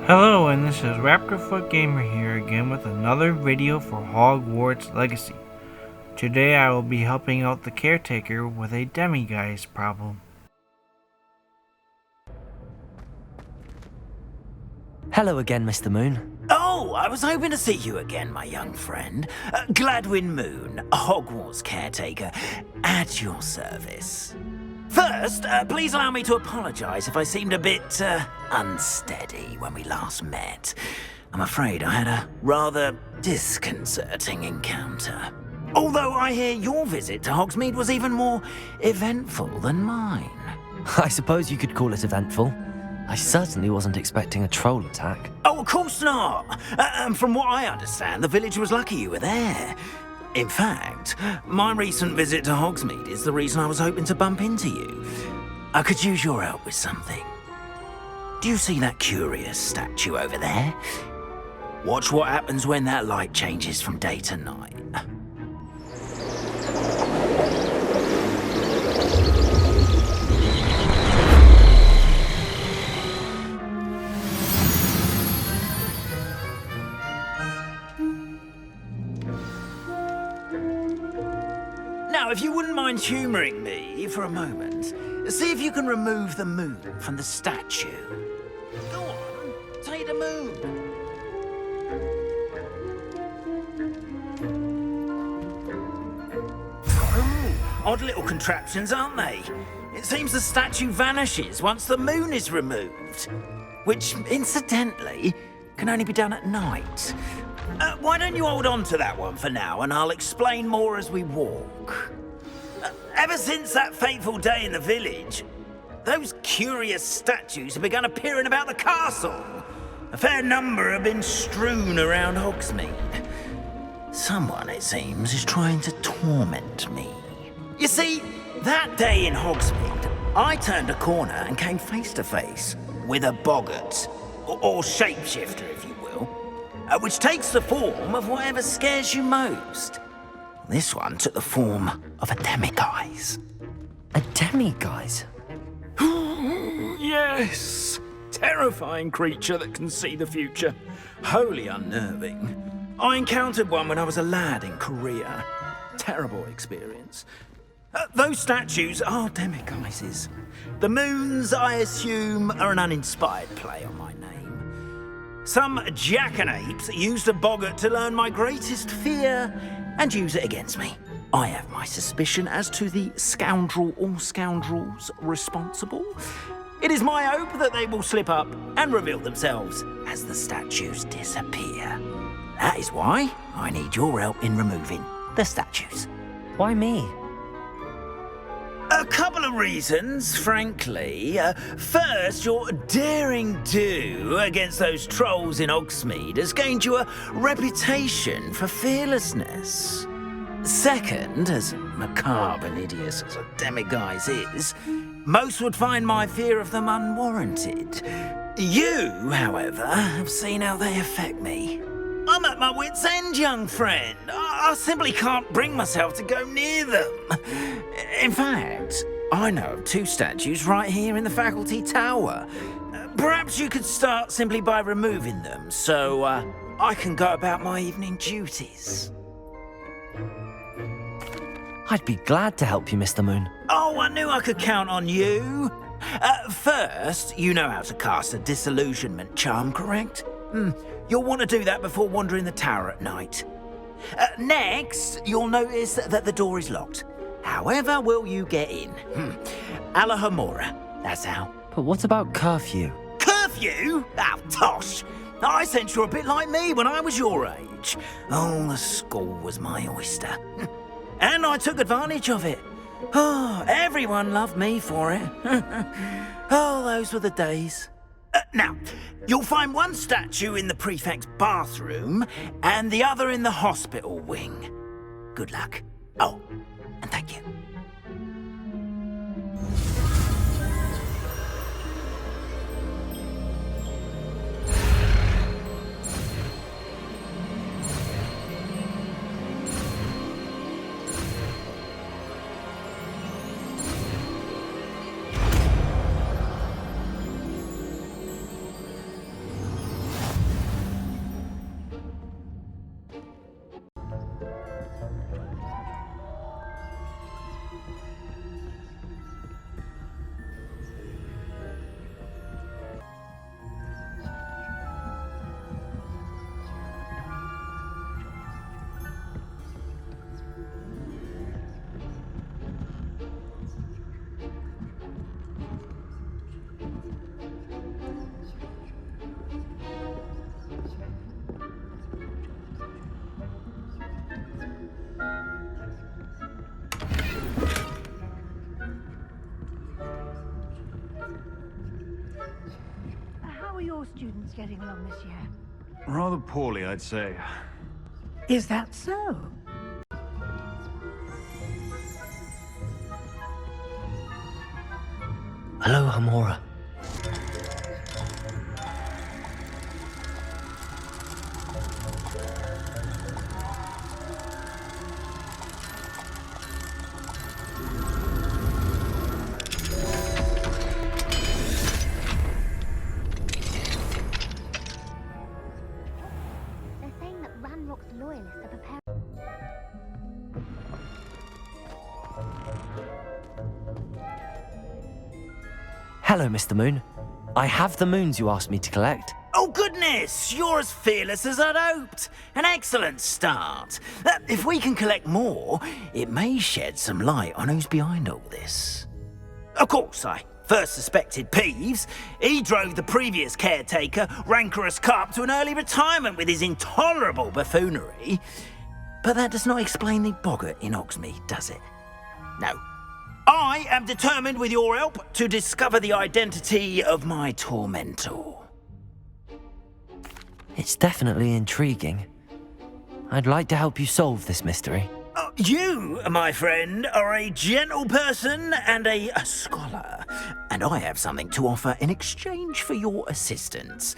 Hello, and this is Raptorfoot Gamer here again with another video for Hogwarts Legacy. Today I will be helping out the caretaker with a demiguise problem. Hello again, Mr. Moon. Oh, I was hoping to see you again, my young friend. Gladwin Moon, Hogwarts caretaker, at your service. First, please allow me to apologise if I seemed a bit, unsteady when we last met. I'm afraid I had a rather disconcerting encounter. Although I hear your visit to Hogsmeade was even more eventful than mine. I suppose you could call it eventful. I certainly wasn't expecting a troll attack. Oh, of course not. From what I understand, the village was lucky you were there. In fact, my recent visit to Hogsmeade is the reason I was hoping to bump into you. I could use your help with something. Do you see that curious statue over there? Watch what happens when that light changes from day to night. Now, if you wouldn't mind humouring me for a moment, see if you can remove the moon from the statue. Go on, take the moon. Odd little contraptions, aren't they? It seems the statue vanishes once the moon is removed, which, incidentally, can only be done at night. Why don't you hold on to that one for now, and I'll explain more as we walk. Ever since that fateful day in the village, those curious statues have begun appearing about the castle. A fair number have been strewn around Hogsmeade. Someone, it seems, is trying to torment me. You see, that day in Hogsmeade, I turned a corner and came face to face with a boggart, or shapeshifter, if you will, which takes the form of whatever scares you most. This one took the form of a demiguise. A demiguise? Yes! Terrifying creature that can see the future. Wholly unnerving. I encountered one when I was a lad in Korea. Terrible experience. Those statues are demiguises. The moons, I assume, are an uninspired play on my name. Some jackanapes used a boggart to learn my greatest fear and use it against me. I have my suspicion as to the scoundrel or scoundrels responsible. It is my hope that they will slip up and reveal themselves as the statues disappear. That is why I need your help in removing the statues. Why me? A couple of reasons, frankly. First, your daring do against those trolls in Hogsmeade has gained you a reputation for fearlessness. Second, as macabre and hideous as a demiguise is, most would find my fear of them unwarranted. You, however, have seen how they affect me. I'm at my wit's end, young friend. I simply can't bring myself to go near them. In fact, I know of two statues right here in the faculty tower. Perhaps you could start simply by removing them, so I can go about my evening duties. I'd be glad to help you, Mr. Moon. Oh, I knew I could count on you. First, you know how to cast a disillusionment charm, correct? You'll want to do that before wandering the tower at night. Next, you'll notice that the door is locked. However will you get in? Alahomora, that's how. But what about curfew? Curfew? Oh, tosh. I sense you're a bit like me when I was your age. Oh, the school was my oyster. And I took advantage of it. Oh, everyone loved me for it. Oh, those were the days. Now, you'll find one statue in the prefect's bathroom and the other in the hospital wing. Good luck. Oh, and thank you. your students getting along this year? Rather poorly, I'd say. Is that so? Hello, Hamora. They're saying that Ranrock's loyalists are preparing. Hello, Mr. Moon. I have the moons you asked me to collect. Oh, goodness! You're as fearless as I'd hoped. An excellent start. If we can collect more, it may shed some light on who's behind all this. Of course, I first suspected Peeves. He drove the previous caretaker, Rancorous Carp, to an early retirement with his intolerable buffoonery. But that does not explain the boggart in Hogsmeade, does it? No. I am determined, with your help, to discover the identity of my tormentor. It's definitely intriguing. I'd like to help you solve this mystery. You, my friend, are a gentle person and a scholar, and I have something to offer in exchange for your assistance.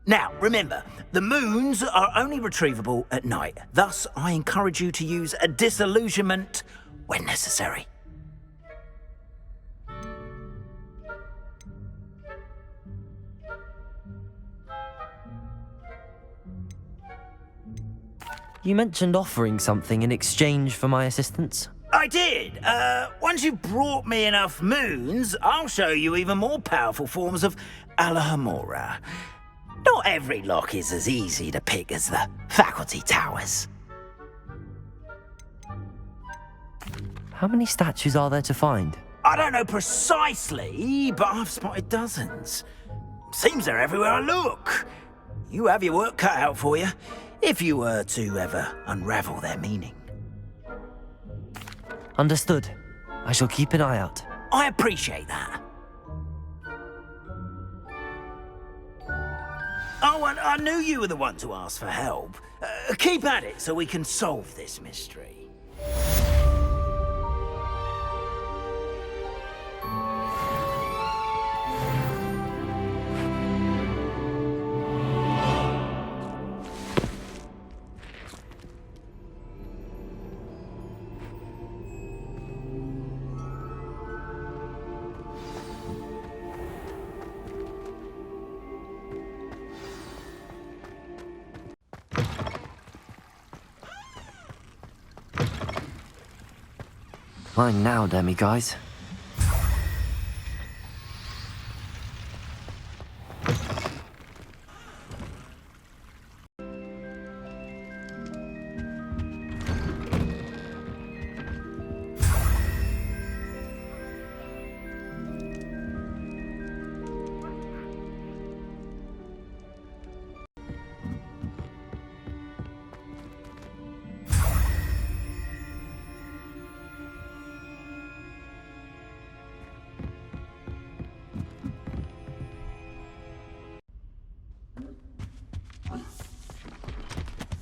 Now, remember, the moons are only retrievable at night. Thus, I encourage you to use a disillusionment when necessary. You mentioned offering something in exchange for my assistance. I did. Once you've brought me enough moons, I'll show you even more powerful forms of Alahamora. Not every lock is as easy to pick as the faculty towers. How many statues are there to find? I don't know precisely, but I've spotted dozens. Seems they're everywhere I look. You have your work cut out for you, if you were to ever unravel their meaning. Understood. I shall keep an eye out. I appreciate that. Oh, and I knew you were the one to ask for help. Keep at it so we can solve this mystery. Mine now, demiguise.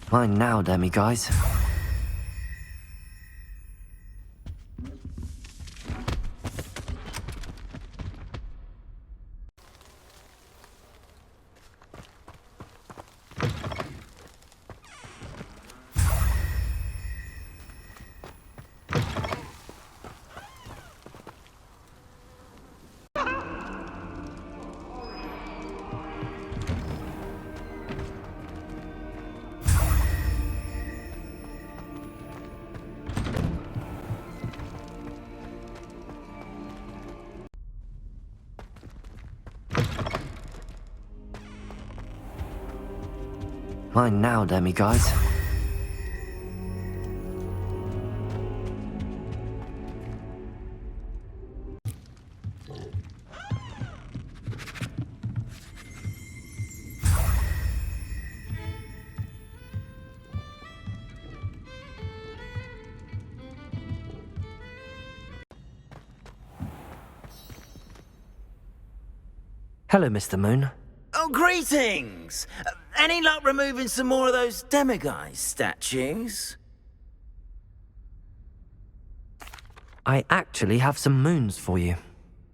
Mine now, demiguise. Mine now, demiguise. Hello, Mr. Moon. Oh, greetings! Any luck removing some more of those demiguise statues? I actually have some moons for you.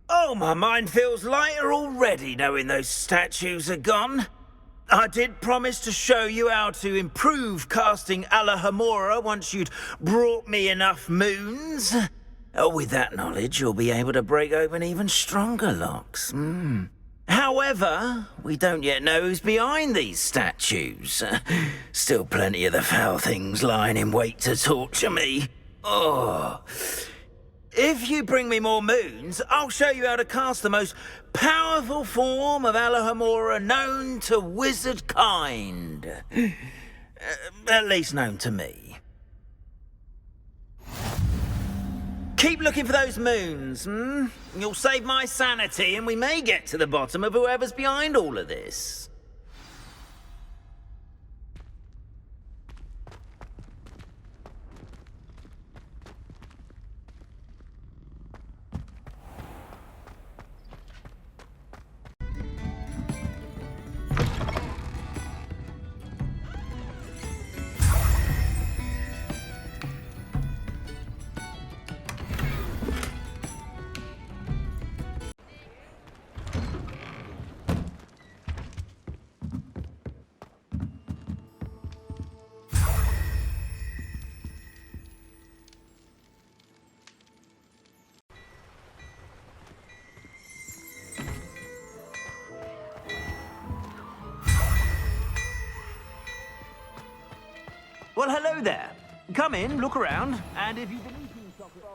Oh, my mind feels lighter already knowing those statues are gone. I did promise to show you how to improve casting Alohomora once you'd brought me enough moons. With that knowledge, you'll be able to break open even stronger locks. However, we don't yet know who's behind these statues. Still plenty of the foul things lying in wait to torture me. Oh. If you bring me more moons, I'll show you how to cast the most powerful form of Alohomora known to wizard kind. At least known to me. Keep looking for those moons, You'll save my sanity and we may get to the bottom of whoever's behind all of this. Well, hello there. Come in, look around, and if you've been eating chocolate...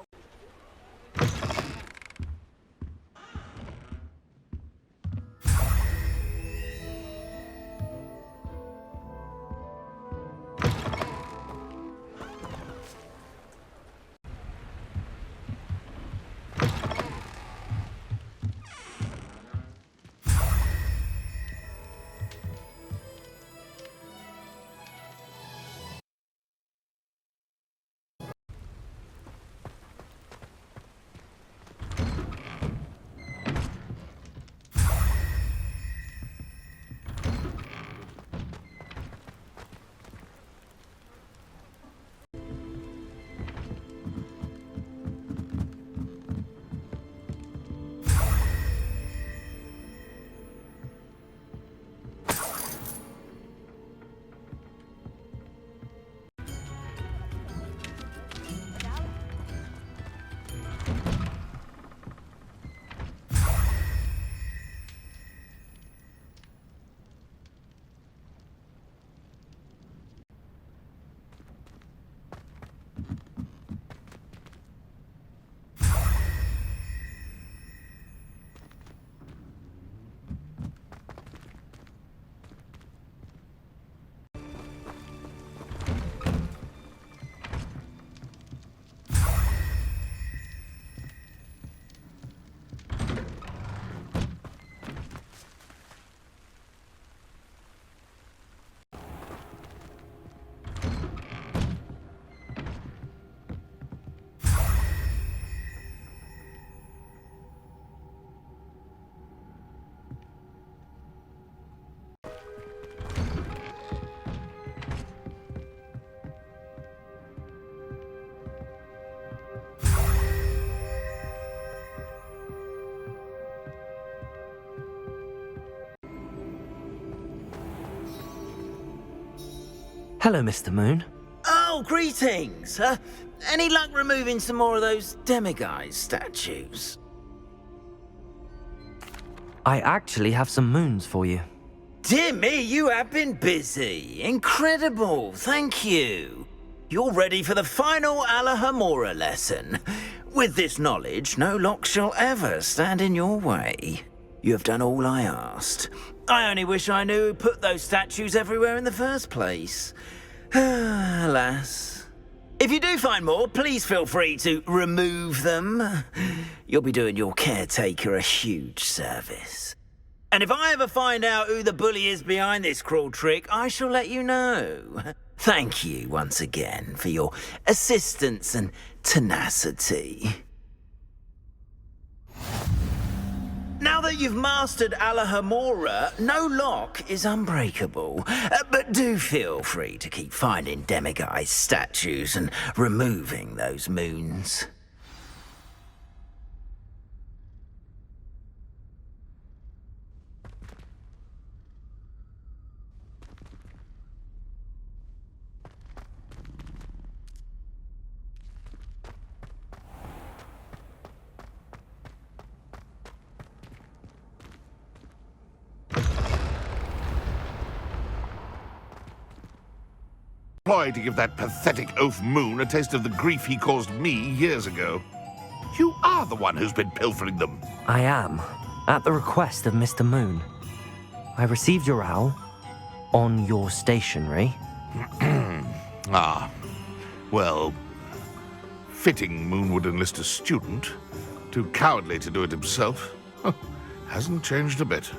Hello, Mr. Moon. Oh, greetings! Any luck removing some more of those demiguise statues? I actually have some moons for you. Dear me, you have been busy. Incredible, thank you. You're ready for the final Alohomora lesson. With this knowledge, no lock shall ever stand in your way. You have done all I asked. I only wish I knew who put those statues everywhere in the first place. Alas. If you do find more, please feel free to remove them. You'll be doing your caretaker a huge service. And if I ever find out who the bully is behind this cruel trick, I shall let you know. Thank you once again for your assistance and tenacity. Now that you've mastered Alahamora, no lock is unbreakable. But do feel free to keep finding demiguise statues and removing those moons. To give that pathetic oaf Moon a taste of the grief he caused me years ago. You are the one who's been pilfering them. I am, at the request of Mr. Moon. I received your owl on your stationery. Ah, well, fitting Moon would enlist a student. Too cowardly to do it himself. Hasn't changed a bit.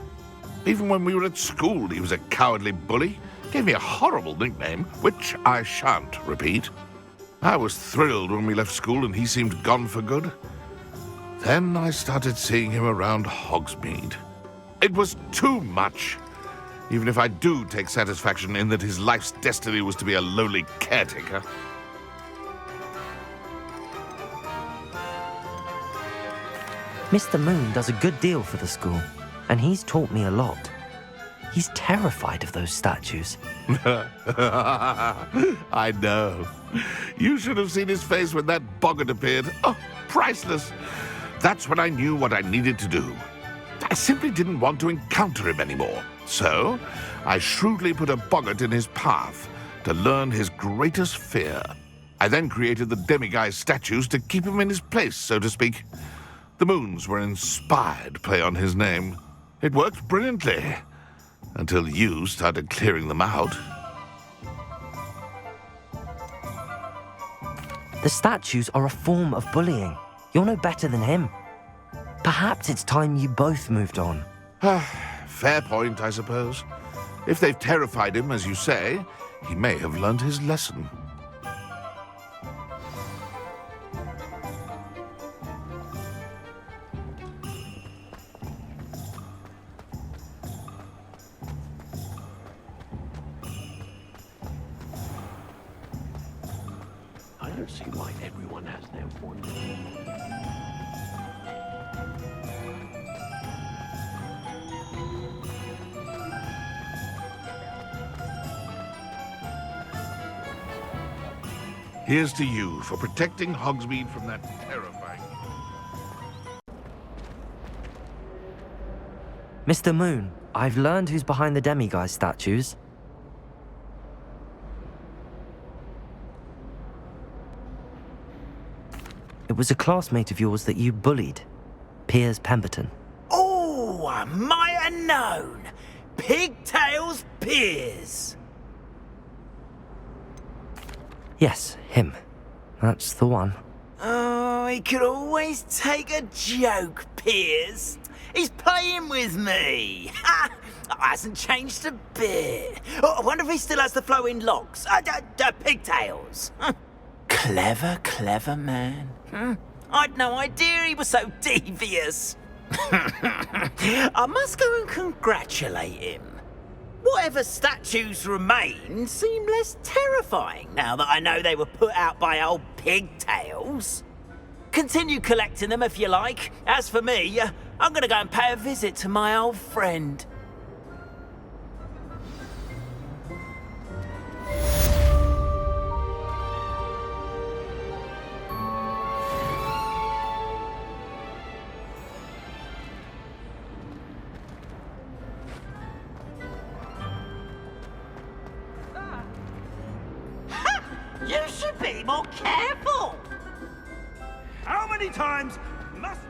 Even when we were at school, he was a cowardly bully. Gave me a horrible nickname, which I shan't repeat. I was thrilled when we left school and he seemed gone for good. Then I started seeing him around Hogsmeade. It was too much. Even if I do take satisfaction in that his life's destiny was to be a lowly caretaker. Mr. Moon does a good deal for the school, and he's taught me a lot. He's terrified of those statues. I know. You should have seen his face when that boggart appeared. Oh, priceless. That's when I knew what I needed to do. I simply didn't want to encounter him anymore. So, I shrewdly put a boggart in his path to learn his greatest fear. I then created the demiguise statues to keep him in his place, so to speak. The moons were an inspired play on his name. It worked brilliantly. Until you started clearing them out. The statues are a form of bullying. You're no better than him. Perhaps it's time you both moved on. Fair point, I suppose. If they've terrified him, as you say, he may have learned his lesson. I don't see why everyone has their one. Here's to you for protecting Hogsmeade from that terrifying... Mr. Moon, I've learned who's behind the demiguise statues. It was a classmate of yours that you bullied, Piers Pemberton. Oh, I might have known. Pigtails Piers. Yes, him. That's the one. Oh, he could always take a joke, Piers. He's playing with me. Ha! Hasn't changed a bit. Oh, I wonder if he still has the flowing locks. Pigtails. Clever, clever man. I'd no idea he was so devious. I must go and congratulate him. Whatever statues remain seem less terrifying now that I know they were put out by old Pigtails. Continue collecting them if you like. As for me, I'm going to go and pay a visit to my old friend. You should be more careful! How many times must